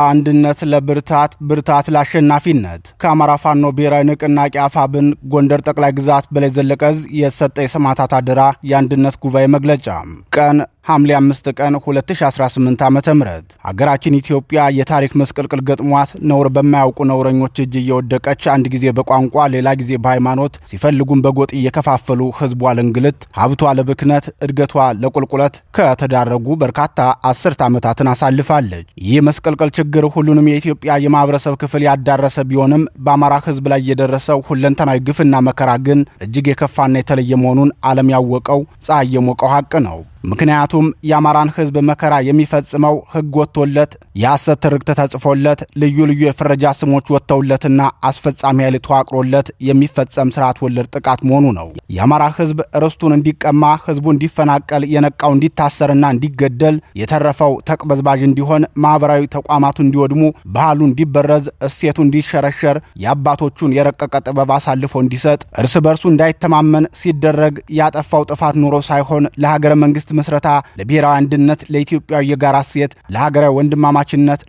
አንድነት ለብርታት ብርታት ለአሸናፊነት ከአማራ ፋኖ ብሔራዊ ንቅናቄ አፋብን ጎንደር ጠቅላይ ግዛት በላይ ዘለቀ ዕዝ የሰጠ የሰማዕታት አደራ የአንድነት ጉባኤ መግለጫ ቀን ሐምሌ 5 ቀን 2018 ዓ.ም ሀገራችን ኢትዮጵያ የታሪክ መስቀልቅል ገጥሟት ነውር በማያውቁ ነውረኞች እጅ እየወደቀች አንድ ጊዜ በቋንቋ ሌላ ጊዜ በሃይማኖት ሲፈልጉም በጎጥ እየከፋፈሉ ህዝቧ ለእንግልት ሀብቷ ለብክነት እድገቷ ለቁልቁለት ከተዳረጉ በርካታ አስርት ዓመታትን አሳልፋለች። ይህ መስቀልቅል ችግር ሁሉንም የኢትዮጵያ የማህበረሰብ ክፍል ያዳረሰ ቢሆንም በአማራ ህዝብ ላይ የደረሰው ሁለንተናዊ ግፍና መከራ ግን እጅግ የከፋና የተለየ መሆኑን ዓለም ያወቀው ፀሐይ የሞቀው ሀቅ ነው። ምክንያቱም የአማራን ህዝብ መከራ የሚፈጽመው ህግ ወጥቶለት የሐሰት ትርክት ተጽፎለት ልዩ ልዩ የፍረጃ ስሞች ወጥተውለትና አስፈጻሚ ኃይል ተዋቅሮለት የሚፈጸም ስርዓት ወለድ ጥቃት መሆኑ ነው። የአማራ ህዝብ ርስቱን እንዲቀማ፣ ህዝቡ እንዲፈናቀል፣ የነቃው እንዲታሰርና እንዲገደል፣ የተረፈው ተቅበዝባዥ እንዲሆን፣ ማህበራዊ ተቋማቱ እንዲወድሙ፣ ባህሉ እንዲበረዝ፣ እሴቱ እንዲሸረሸር፣ የአባቶቹን የረቀቀ ጥበብ አሳልፎ እንዲሰጥ፣ እርስ በርሱ እንዳይተማመን ሲደረግ ያጠፋው ጥፋት ኑሮ ሳይሆን ለሀገረ መንግስት መስረታ፣ ለብሔራዊ አንድነት፣ ለኢትዮጵያዊ የጋራ እሴት፣ ለሀገራዊ ወንድማማችነት፣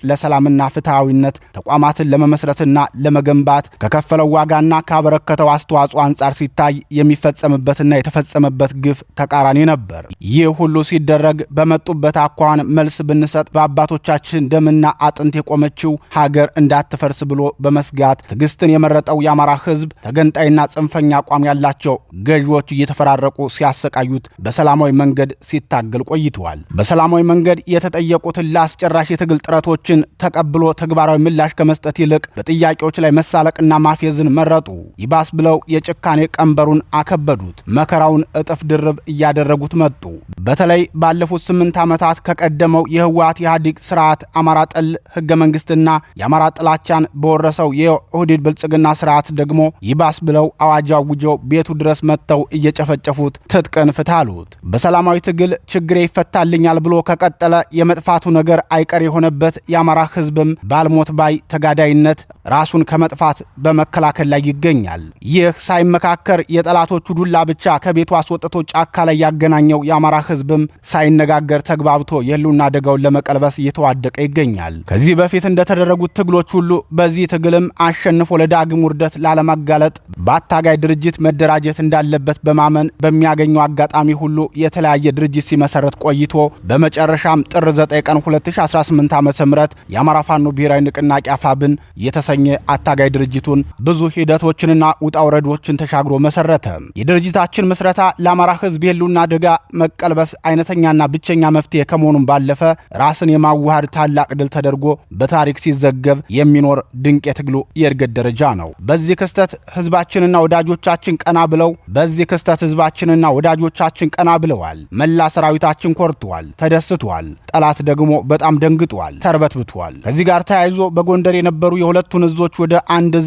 ለሰላምና ፍትሃዊነት ተቋማትን ለመመስረትና ለመገንባት ከከፈለው ዋጋና ካበረከተው አስተዋጽኦ አንጻር ሲታይ የሚፈጸምበትና የተፈጸመበት ግፍ ተቃራኒ ነበር። ይህ ሁሉ ሲደረግ በመጡበት አኳኋን መልስ ብንሰጥ በአባቶቻችን ደምና አጥንት የቆመችው ሀገር እንዳትፈርስ ብሎ በመስጋት ትዕግስትን የመረጠው የአማራ ህዝብ ተገንጣይና ጽንፈኛ አቋም ያላቸው ገዢዎች እየተፈራረቁ ሲያሰቃዩት በሰላማዊ መንገድ ሲታገል ቆይቷል። በሰላማዊ መንገድ የተጠየቁትን ለአስጨራሽ የትግል ጥረቶችን ተቀብሎ ተግባራዊ ምላሽ ከመስጠት ይልቅ በጥያቄዎች ላይ መሳለቅና ማፌዝን መረጡ። ይባስ ብለው የጭካኔ ቀንበሩን አከበዱት። መከራውን እጥፍ ድርብ እያደረጉት መጡ። በተለይ ባለፉት 8 ዓመታት ከቀደመው የህወሓት ኢህአዴግ ስርዓት አማራ ጠል ህገ መንግስትና የአማራ ጥላቻን በወረሰው የኦህዴድ ብልጽግና ስርዓት ደግሞ ይባስ ብለው አዋጅ አውጀው ቤቱ ድረስ መጥተው እየጨፈጨፉት ትጥቅን ፍታሉት። በሰላማዊ ትግል ችግሬ ይፈታልኛል ብሎ ከቀጠለ የመጥፋቱ ነገር አይቀር የሆነበት የአማራ ህዝብም ባልሞት ባይ ተጋዳይነት ራሱን ከመጥፋት በመከላከል ላይ ይገኛል። ይህ ሳይመካከር የጠላቶቹ ዱላ ብቻ ከቤቱ አስወጥቶ ጫካ ላይ ያገናኘው የአማራ ህዝብም ሳይነጋገር ተግባብቶ የህልውና አደጋውን ለመቀልበስ እየተዋደቀ ይገኛል። ከዚህ በፊት እንደተደረጉት ትግሎች ሁሉ በዚህ ትግልም አሸንፎ ለዳግም ውርደት ላለማጋለጥ በአታጋይ ድርጅት መደራጀት እንዳለበት በማመን በሚያገኘው አጋጣሚ ሁሉ የተለያየ ድርጅት ሲመሰረት ቆይቶ በመጨረሻም ጥር 9 ቀን 2018 ዓ.ም የአማራ ፋኖ ብሔራዊ ንቅናቄ አፋብን የተሰኘ አታጋይ ድርጅቱን ብዙ ሂደቶችንና ውጣ ውረዶችን ተሻግሮ መሰረተ። የድርጅታችን መስረታ ለአማራ ህዝብ የህልውና አደጋ መቀልበስ አይነተኛና ብቸኛ መፍትሄ ከመሆኑም ባለፈ ራስን የማዋሃድ ታላቅ ድል ተደርጎ በታሪክ ሲዘገብ የሚኖር ድንቅ የትግሉ የእድገት ደረጃ ነው። በዚህ ክስተት ህዝባችንና ወዳጆቻችን ቀና ብለዋል። መላ ሰራዊታችን ኮርቷል፣ ተደስቷል። ጠላት ደግሞ በጣም ደንግጧል፣ ተርበትብቷል። ከዚህ ጋር ተያይዞ በጎንደር የነበሩ የሁለቱን እዞች ወደ አንድ እዝ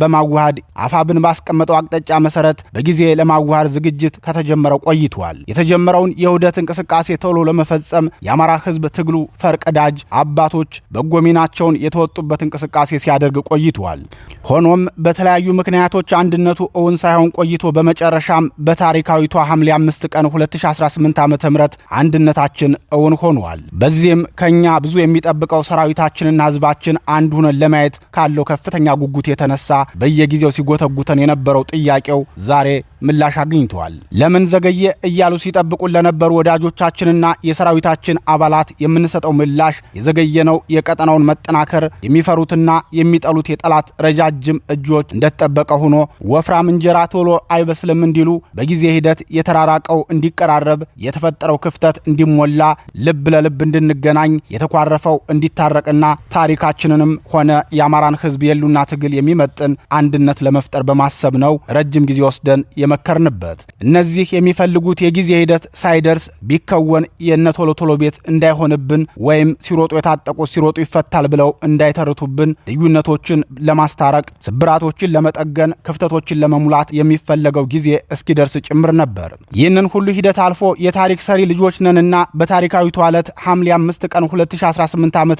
በማዋሃድ አፋብን ባስቀመጠው አቅጣጫ መሰረት በጊዜ ለማዋሃድ ዝግጅት ከተጀመረው ቆይቷል። የተጀመረውን የውህደት እንቅስቃሴ ቶሎ ለመፈጸም የአማራ ህዝብ ትግሉ ፈርቀዳጅ አባቶች በጎ ሚናቸውን የተወጡበት እንቅስቃሴ ሲያደርግ ቆይቷል። ሆኖም በተለያዩ ምክንያቶች አንድነቱ እውን ሳይሆን ቆይቶ በመጨረሻም በታሪካዊቷ ሐምሌ 5 ቀን 2018 ዓ.ም አንድነታችን እውን ሆኗል። በዚህም ከኛ ብዙ የሚጠብቀው ሰራዊታችንና ህዝባችን አንድ ሆነን ለማየት ካለው ከፍተኛ ጉጉት የተነሳ በየጊዜው ሲጎተጉተን የነበረው ጥያቄው ዛሬ ምላሽ አግኝቷል። ለምን ዘገየ እያሉ ሲጠብቁን ለነበሩ ወዳጆቻችንና የሰራዊታችን አባላት የምንሰጠው ምላሽ የዘገየነው የቀጠናውን መጠናከር የሚፈሩትና የሚጠሉት የጠላት ረጃጅም እጆች እንደተጠበቀ ሆኖ ወፍራም እንጀራ ቶሎ አይበስልም እንዲሉ በጊዜ ሂደት የተራራቀው እንዲቀራረብ፣ የተፈጠረው ክፍተት እንዲሞላ፣ ልብ ለልብ እንድንገናኝ፣ የተኳረፈው እንዲታረቅና ታሪካችንንም ሆነ የአማራን ህዝብ የህልውና ትግል የሚመጥን አንድነት ለመፍጠር በማሰብ ነው ረጅም ጊዜ ወስደን የመከርንበት። እነዚህ የሚፈልጉት የጊዜ ሂደት ሳይደርስ ቢከወን የነቶሎ ቶሎ ቤት እንዳይሆንብን ወይም ሲሮጡ የታጠቁት ሲሮጡ ይፈታል ብለው እንዳይተርቱብን ልዩነቶችን ለማስታረቅ፣ ስብራቶችን ለመጠገን፣ ክፍተቶችን አንቀጾችን ለመሙላት የሚፈለገው ጊዜ እስኪደርስ ጭምር ነበር። ይህንን ሁሉ ሂደት አልፎ የታሪክ ሰሪ ልጆች ነንና በታሪካዊቷ ዕለት ሐምሌ 5 ቀን 2018 ዓ.ም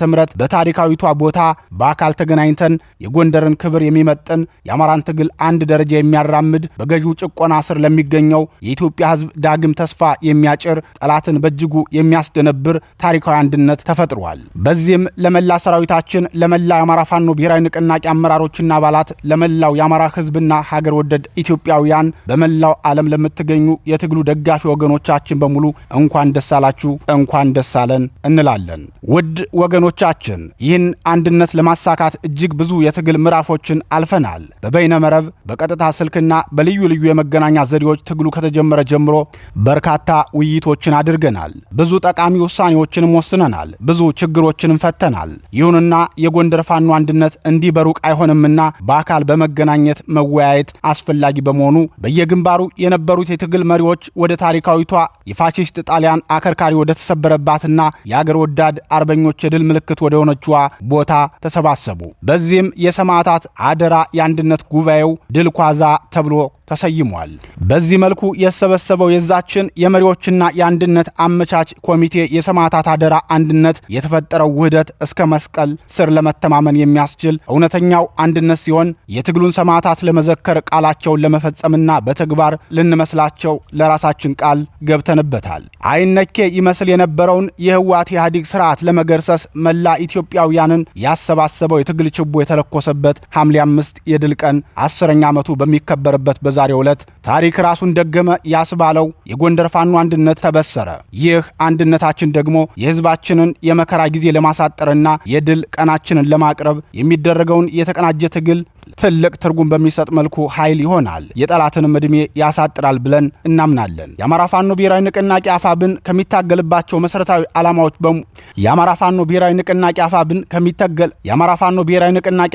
በታሪካዊቷ ቦታ በአካል ተገናኝተን የጎንደርን ክብር የሚመጥን የአማራን ትግል አንድ ደረጃ የሚያራምድ በገዢው ጭቆና ስር ለሚገኘው የኢትዮጵያ ሕዝብ ዳግም ተስፋ የሚያጭር ጠላትን በእጅጉ የሚያስደነብር ታሪካዊ አንድነት ተፈጥሯል። በዚህም ለመላ ሰራዊታችን፣ ለመላ የአማራ ፋኖ ብሔራዊ ንቅናቄ አመራሮችና አባላት፣ ለመላው የአማራ ሕዝብና ሀገር ወደድ ኢትዮጵያውያን፣ በመላው ዓለም ለምትገኙ የትግሉ ደጋፊ ወገኖቻችን በሙሉ እንኳን ደስ አላችሁ፣ እንኳን ደስ አለን እንላለን። ውድ ወገኖቻችን ይህን አንድነት ለማሳካት እጅግ ብዙ የትግል ምዕራፎችን አልፈናል። በበይነ መረብ፣ በቀጥታ ስልክና በልዩ ልዩ የመገናኛ ዘዴዎች ትግሉ ከተጀመረ ጀምሮ በርካታ ውይይቶችን አድርገናል። ብዙ ጠቃሚ ውሳኔዎችንም ወስነናል። ብዙ ችግሮችንም ፈተናል። ይሁንና የጎንደር ፋኖ አንድነት እንዲህ በሩቅ አይሆንምና በአካል በመገናኘት መወያየት አስፈላጊ በመሆኑ በየግንባሩ የነበሩት የትግል መሪዎች ወደ ታሪካዊቷ የፋሺስት ጣሊያን አከርካሪ ወደ ተሰበረባትና የአገር ወዳድ አርበኞች የድል ምልክት ወደ ሆነችዋ ቦታ ተሰባሰቡ። በዚህም የሰማዕታት አደራ የአንድነት ጉባኤው ድል ኳዛ ተብሎ ተሰይሟል። በዚህ መልኩ የሰበሰበው የዛችን የመሪዎችና የአንድነት አመቻች ኮሚቴ የሰማዕታት አደራ አንድነት የተፈጠረው ውህደት እስከ መስቀል ስር ለመተማመን የሚያስችል እውነተኛው አንድነት ሲሆን የትግሉን ሰማዕታት ለመዘከር ቃላቸውን ለመፈጸምና በተግባር ልንመስላቸው ለራሳችን ቃል ገብተንበታል። አይነኬ ይመስል የነበረውን የህወሓት ኢህአዴግ ስርዓት ለመገርሰስ መላ ኢትዮጵያውያንን ያሰባሰበው የትግል ችቦ የተለኮሰበት ሐምሌ 5 የድል ቀን 10ኛ ዓመቱ በሚከበርበት በዛሬው ዕለት ታሪክ ራሱን ደገመ ያስባለው የጎንደር ፋኖ አንድነት ተበሰረ። ይህ አንድነታችን ደግሞ የህዝባችንን የመከራ ጊዜ ለማሳጠርና የድል ቀናችንን ለማቅረብ የሚደረገውን የተቀናጀ ትግል ትልቅ ትርጉም በሚሰጥ መልኩ ኃይል ይሆናል፣ የጠላትንም ዕድሜ ያሳጥራል ብለን እናምናለን። የአማራ ፋኖ ብሔራዊ ንቅናቄ አፋብን ከሚታገልባቸው መሰረታዊ ዓላማዎች የአማራ ፋኖ ብሔራዊ ንቅናቄ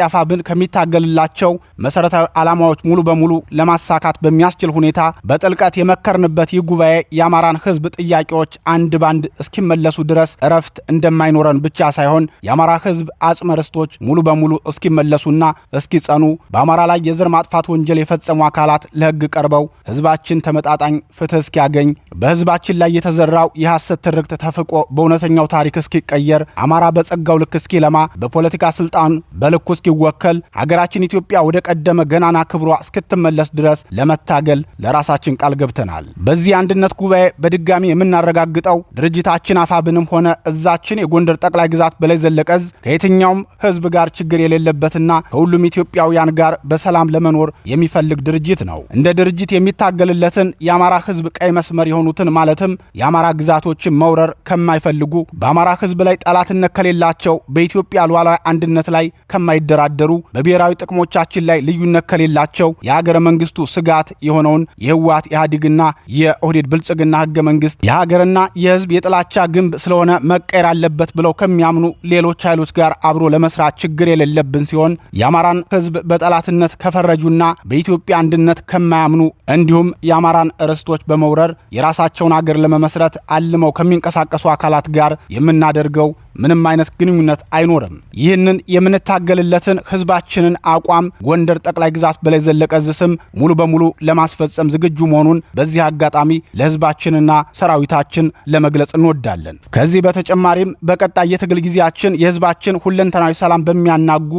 አፋብን ከሚታገልላቸው መሰረታዊ ዓላማዎች ሙሉ በሙሉ ለማሳካት በሚያስችል ሁኔታ በጥልቀት የመከርንበት ይህ ጉባኤ የአማራን ህዝብ ጥያቄዎች አንድ ባንድ እስኪመለሱ ድረስ እረፍት እንደማይኖረን ብቻ ሳይሆን የአማራ ህዝብ አጽመ ርስቶች ሙሉ በሙሉ እስኪመለሱና እስኪጸኑ በአማራ ላይ የዘር ማጥፋት ወንጀል የፈጸሙ አካላት ለህግ ቀርበው ህዝባችን ተመጣጣኝ ፍትህ እስኪያገኝ በህዝባችን ላይ የተዘራው የሐሰት ትርክት ተፍቆ በእውነተኛው ታሪክ እስኪቀየር አማራ በጸጋው ልክ እስኪለማ በፖለቲካ ስልጣን በልኩ እስኪወከል ሀገራችን ኢትዮጵያ ወደ ቀደመ ገናና ክብሯ እስክትመለስ ድረስ ለመታገል ለራሳችን ቃል ገብተናል። በዚህ አንድነት ጉባኤ በድጋሚ የምናረጋግጠው ድርጅታችን አፋብንም ሆነ እዛችን የጎንደር ጠቅላይ ግዛት በላይ ዘለቀ ዕዝ ከየትኛውም ህዝብ ጋር ችግር የሌለበትና ከሁሉም ኢትዮጵያውያን ጋር በሰላም ለመኖር የሚፈልግ ድርጅት ነው። እንደ ድርጅት የሚታገልለትን የአማራ ህዝብ ቀይ መስመር የሆኑትን ማለትም የአማራ ግዛቶችን መውረር ከማይፈልጉ በአማራ ህዝብ ላይ ጠላትነት ከሌላቸው በኢትዮጵያ ሉዓላዊ አንድነት ላይ ከማይደራደሩ በብሔራዊ ጥቅሞቻችን ላይ ልዩነት ከሌላቸው የሀገረ መንግስቱ ስጋት የሆነውን የህወሓት ኢህአዴግና የኦህዴድ ብልጽግና ህገ መንግስት የሀገርና የህዝብ የጥላቻ ግንብ ስለሆነ መቀየር አለበት ብለው ከሚያምኑ ሌሎች ኃይሎች ጋር አብሮ ለመስራት ችግር የሌለብን ሲሆን የአማራን ህዝብ በጠላትነት ከፈረጁና በኢትዮጵያ አንድነት ከማያምኑ እንዲሁም የአማራን ርስቶች በመውረር የራሳቸውን ሀገር ለመመስረት አልመው ከሚንቀሳቀሱ አካላት ጋር የምናደርገው ምንም አይነት ግንኙነት አይኖርም። ይህንን የምንታገልለትን ህዝባችንን አቋም ጎንደር ጠቅላይ ግዛት በላይ ዘለቀ ዕዝ ስም ሙሉ በሙሉ ለማስፈጸም ዝግጁ መሆኑን በዚህ አጋጣሚ ለህዝባችንና ሰራዊታችን ለመግለጽ እንወዳለን። ከዚህ በተጨማሪም በቀጣይ የትግል ጊዜያችን የህዝባችን ሁለንተናዊ ሰላም በሚያናጉ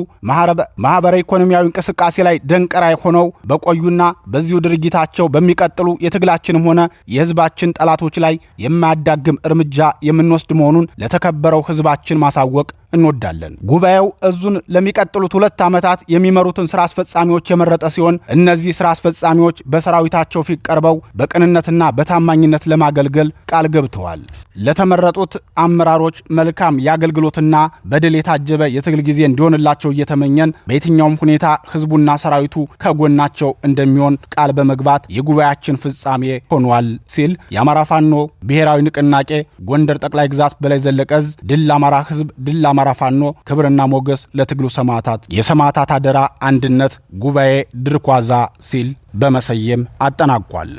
ማህበራዊ ኢኮኖሚያዊ እንቅስቃሴ ላይ ደንቀራይ ሆነው በቆዩና በዚሁ ድርጊታቸው በሚቀጥሉ የትግላችንም ሆነ የህዝባችን ጠላቶች ላይ የማያዳግም እርምጃ የምንወስድ መሆኑን ለተከበረው ህዝባችን ማሳወቅ እንወዳለን። ጉባኤው ዕዙን ለሚቀጥሉት 2 ዓመታት የሚመሩትን ስራ አስፈጻሚዎች የመረጠ ሲሆን እነዚህ ስራ አስፈጻሚዎች በሰራዊታቸው ፊት ቀርበው በቅንነትና በታማኝነት ለማገልገል ቃል ገብተዋል። ለተመረጡት አመራሮች መልካም የአገልግሎትና በድል የታጀበ የትግል ጊዜ እንዲሆንላቸው እየተመኘን በየትኛውም ሁኔታ ህዝቡና ሰራዊቱ ከጎናቸው እንደሚሆን ቃል በመግባት የጉባኤያችን ፍጻሜ ሆኗል ሲል የአማራ ፋኖ ብሔራዊ ንቅናቄ ጎንደር ጠቅላይ ግዛት በላይ ዘለቀ ዕዝ ድል ለአማራ ህዝብ፣ ድል ለአማራ ፋኖ፣ ክብርና ሞገስ ለትግሉ ሰማዕታት የሰማዕታት አደራ አንድነት ጉባኤ ድርኳዛ ሲል በመሰየም አጠናቋል።